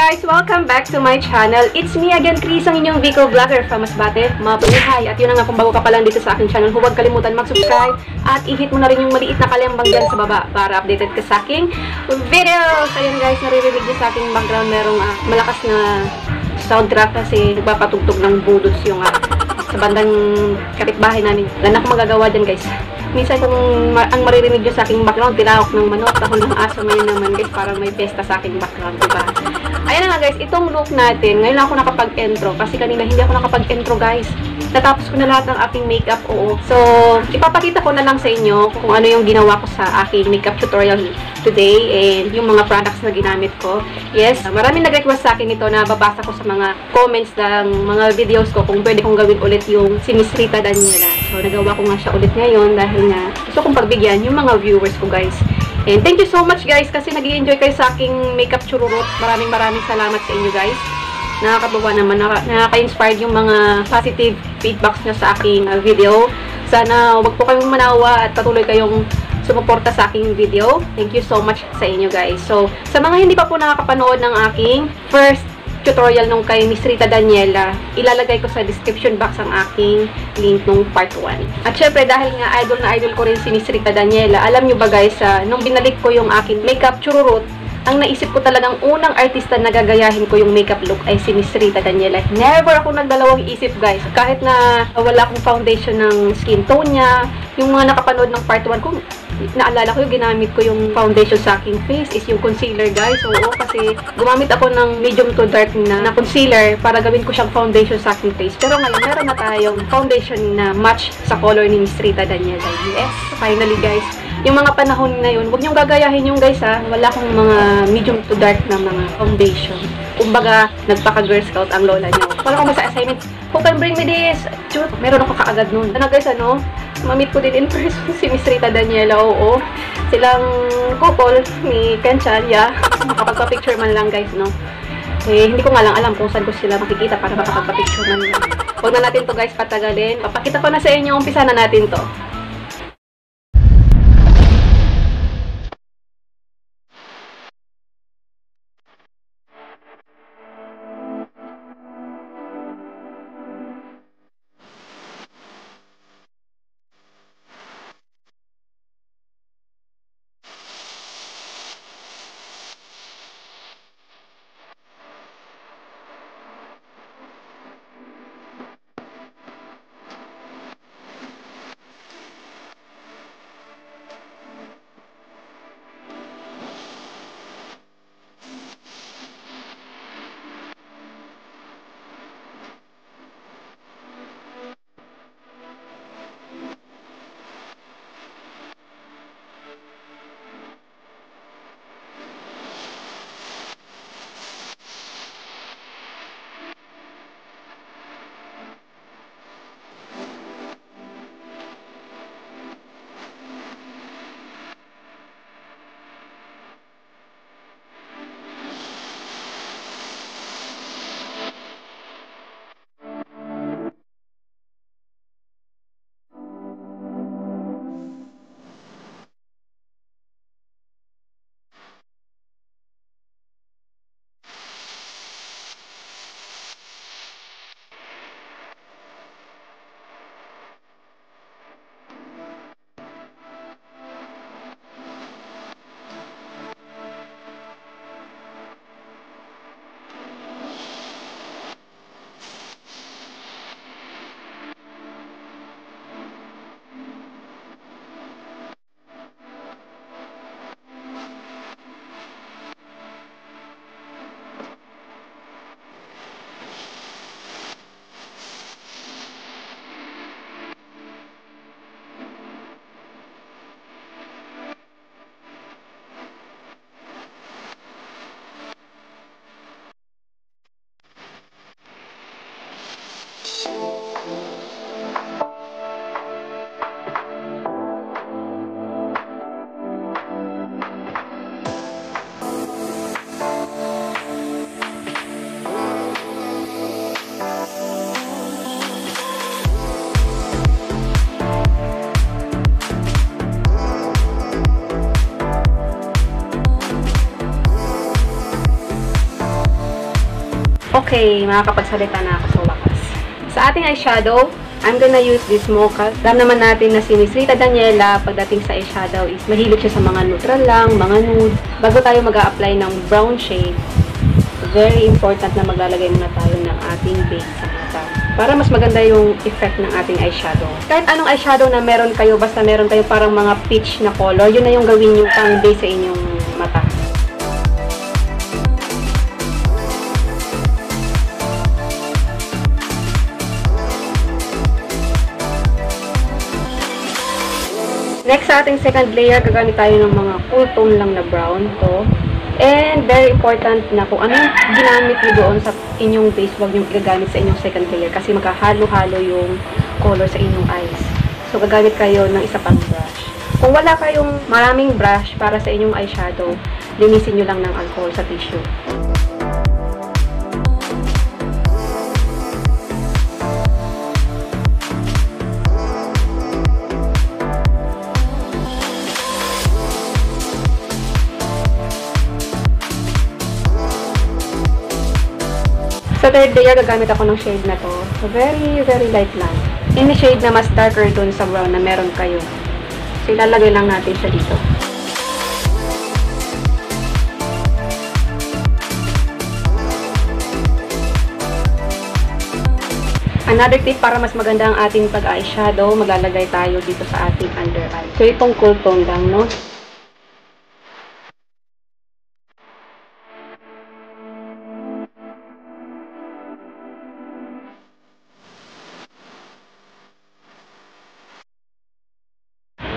guys! Welcome back to my channel. It's me again, Chris, ang inyong Vico Vlogger from Masbate, Mabuhay. At yun na nga, kung bago ka pa lang dito sa aking channel, huwag kalimutan mag-subscribe at i-hit mo na rin yung maliit na kalembang dyan sa baba para updated ka sa aking videos. Ayun guys, naririnig nyo sa aking background, merong malakas na soundtrack kasi nagpapatugtog ng budots yung sa bandang kapitbahay namin. Wala na akong magagawa dyan guys. Minsan kung ang maririnig nyo sa aking background, tinawak ng manok, tahol ng aso, ngayon naman guys, parang may pesta sa aking background, diba? Ayan na nga guys, itong look natin, ngayon lang ako nakapag-intro, kasi kanina hindi ako nakapag-intro guys. Natapos ko na lahat ng aking makeup, oo. So, ipapakita ko na lang sa inyo kung ano yung ginawa ko sa aking makeup tutorial today and yung mga products na ginamit ko. Yes, maraming nag-request sa akin ito na babasa ko sa mga comments ng mga videos ko kung pwede kong gawin ulit yung si Miss Rita Daniela. So, nagawa ko nga siya ulit ngayon dahil nga gusto kong pagbigyan yung mga viewers ko guys. And thank you so much guys kasi nag-i-enjoy kayo sa aking makeup chururut. Maraming salamat sa inyo guys. Nakakatuwa naman, nakaka-inspired yung mga positive feedbacks nyo sa aking video. Sana wag po kayong manawa at patuloy kayong sumuporta sa aking video. Thank you so much sa inyo guys. So, sa mga hindi pa po nakakapanood ng aking first tutorial nung kay Miss Rita Daniela, ilalagay ko sa description box ang aking link nung part 1. At syempre, dahil nga idol na idol ko rin si Miss Rita Daniela, alam nyo ba guys, nung binalik ko yung aking makeup chururut, ang naisip ko talagang unang artista na gagayahin ko yung makeup look ay si Miss Rita Daniela. Never ako nagdalawang isip guys. Kahit na wala akong foundation ng skin tone niya, yung mga nakapanood ng part 1 ko, naalala ko yung ginamit ko yung foundation sa aking face is yung concealer guys. Oo, kasi gumamit ako ng medium to dark na concealer para gawin ko siyang foundation sa aking face. Pero ngayon, meron na tayong foundation na match sa color ni Miss Rita Daniela. Yes, finally guys. Yung mga panahon na yun, huwag niyong gagayahin yung guys ha. Wala akong mga medium to dark na mga foundation. Kumbaga, nagpaka-girl scout ang lola niyo. Wala akong sa assignment, who can bring me this? Chut, meron ako kaagad nun. Ano guys, ano? Mamit ko din in person si Miss Rita Daniela, oo. Silang couple ni Kenchalya. Makapagpa-picture man lang guys, no? Eh, hindi ko nga lang alam kung saan ko sila makikita para makapagpa-picture man lang. Huwag na natin to guys patagalin. Papakita ko na sa inyo, umpisa na natin to. Okay, makakapagsalita na ako sa wakas. Sa ating eyeshadow, I'm gonna use this mocha. Alam naman natin na si Miss Rita Daniela, pagdating sa eyeshadow is mahilig siya sa mga neutral lang, mga nude. Bago tayo mag-a-apply ng brown shade, very important na maglalagay muna tayo ng ating base sa mata. Para mas maganda yung effect ng ating eyeshadow. Kahit anong eyeshadow na meron kayo, basta meron kayo parang mga peach na color, yun na yung gawin yung pang base sa inyong mata. Next sa ating second layer, gagamit tayo ng mga cool tone lang na brown to. And very important na kung anong ginamit nyo doon sa inyong base, huwag nyo gagamit sa inyong second layer kasi magkahalo-halo yung color sa inyong eyes. So, gagamit kayo ng isa pang brush. Kung wala kayong maraming brush para sa inyong eyeshadow, linisin nyo lang ng alcohol sa tissue. Sa third layer, gagamit ako ng shade na to. So, very, very light lang. Any shade na mas darker dun sa brown na meron kayo. So, ilalagay lang natin siya dito. Another tip para mas maganda ang ating pag-eyeshadow, maglalagay tayo dito sa ating under eye. So, itong cool tone lang, no?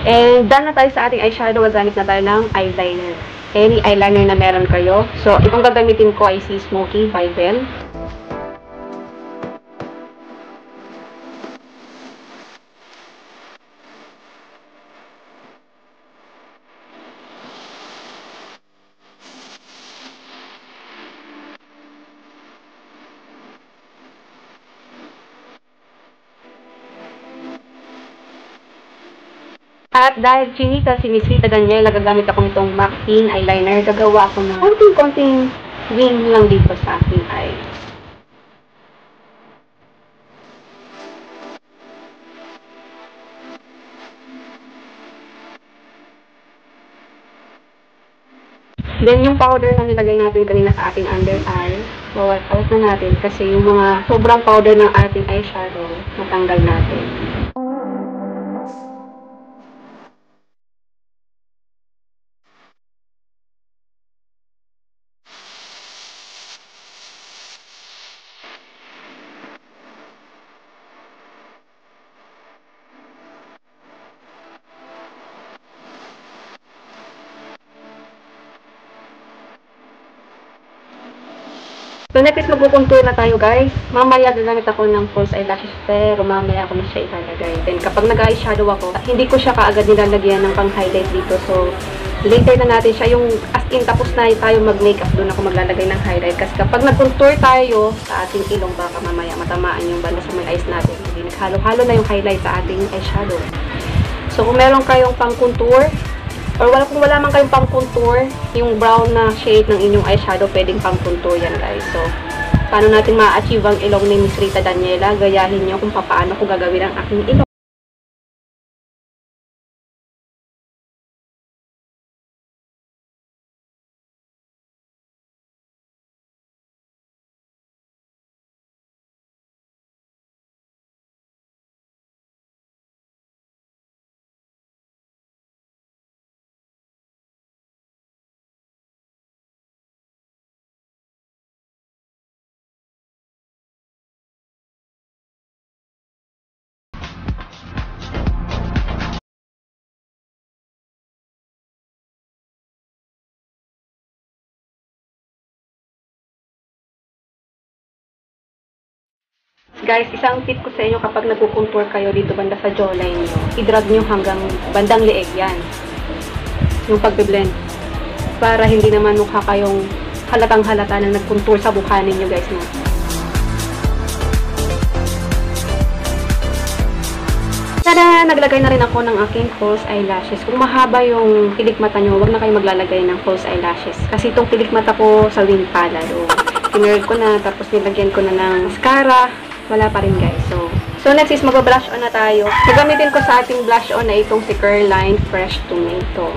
And done na tayo sa ating eyeshadow, gagamit na tayo ng eyeliner. Any eyeliner na meron kayo. So, itong gagamitin ko ay si Smoky by Belle. At dahil chinita si Miss Rita Daniela, gagamit ako nitong MAC Thin eyeliner. Gagawa ako ng konting-konting wing lang dito sa aking eye. Then yung powder na nilagay natin kanina sa ating under eye, bawal out na natin kasi yung mga sobrang powder ng ating eyeshadow, matanggal natin. So next is magkukontour na tayo guys. Mamaya gagamit ako ng false eyelashes pero mamaya ako na siya ilalagay. Then kapag nag-eyeshadow ako, hindi ko siya kaagad nilalagyan ng pang-highlight dito. So later na natin siya yung as in tapos na tayo mag-makeup, doon ako maglalagay ng highlight. Kasi kapag nag-contour tayo sa ating ilong, baka mamaya matamaan yung banda sa may eyes natin. Hindi naghalo-halo na yung highlight sa ating eyeshadow. So kung meron kayong pang-contour, or kung wala man kayong pang-contour, yung brown na shade ng inyong eyeshadow, pwedeng pang-contour yan guys. So, paano natin ma-achieve ang ilong ni Miss Rita Daniela? Gayahin nyo kung paano ko gagawin ang aking ilong. Guys, isang tip ko sa inyo kapag nagkukontour kayo dito banda sa jawline nyo, i-drag nyo hanggang bandang leeg yan. Yung pagbe-blend. Para hindi naman mukha kayong halatang halata na nagkontour sa mukha ninyo guys. No? Tada! Naglagay na rin ako ng aking false eyelashes. Kung mahaba yung pilik mata nyo, huwag na kayo maglalagay ng false eyelashes. Kasi itong pilik mata ko sa wing palad. kinurl ko na, tapos nilagyan ko na ng mascara. Wala pa rin guys. So next is mag-blush on na tayo. Gagamitin ko sa ating blush on na itong si Careline Fresh Tomato.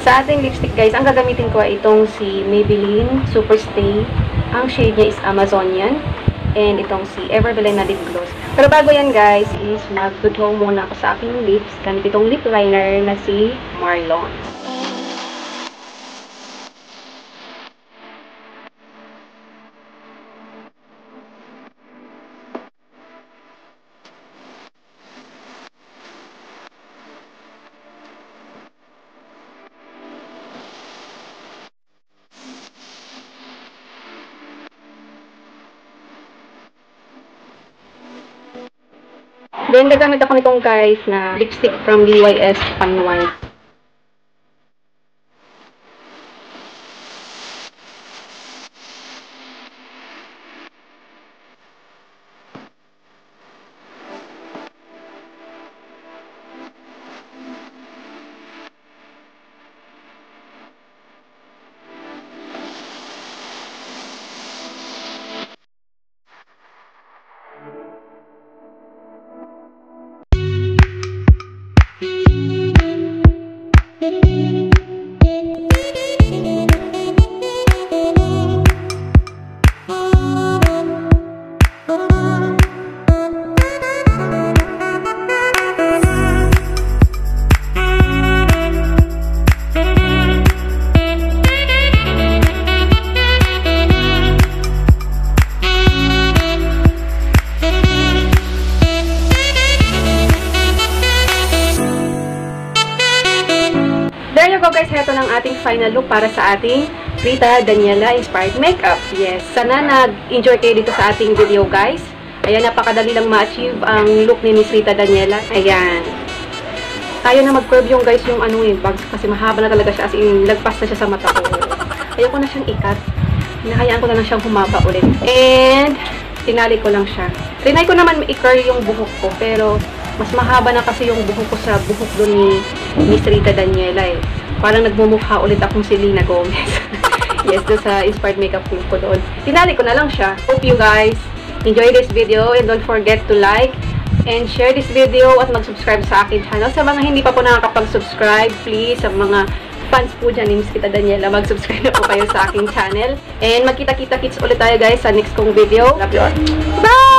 Sa ating lipstick guys, ang gagamitin ko ay itong si Maybelline Superstay. Ang shade niya is Amazonian. And itong si Everbelline na lip gloss. Pero bago yan guys, is mag-tutuwa muna ako sa aking lips. Gamit itong lip liner na si Marlon. Then, gagamit ako nitong guys na lipstick from DYS Pan White. There you go guys, heto ng ating final look para sa ating Rita Daniela Inspired Makeup. Yes, sana nag-enjoy kayo dito sa ating video guys. Ayan, napakadali lang ma-achieve ang look ni Miss Rita Daniela. Ayan. Kaya na mag-curve yung guys yung bags kasi mahaba na talaga siya, as in lagpas na siya sa mata ko. Ayoko na siyang ikat. Hinahayaan ko na lang siyang humaba ulit. And tinali ko lang siya. Trinay ko naman i-curl yung buhok ko, pero mas mahaba na kasi yung buhok ko sa buhok doon ni Miss Rita Daniela eh. Parang nagmumukha ulit akong si Lina Gomez. Yes, doon sa Inspired Makeup look ko doon. Tinali ko na lang siya. Hope you guys enjoy this video and don't forget to like and share this video at mag-subscribe sa akin channel. Sa mga hindi pa po nakakapag-subscribe, please, sa mga fans po dyan ni Miss Rita Daniela, mag-subscribe na po kayo sa aking channel. And magkita-kita kits ulit tayo guys sa next kong video. Love you all. Bye!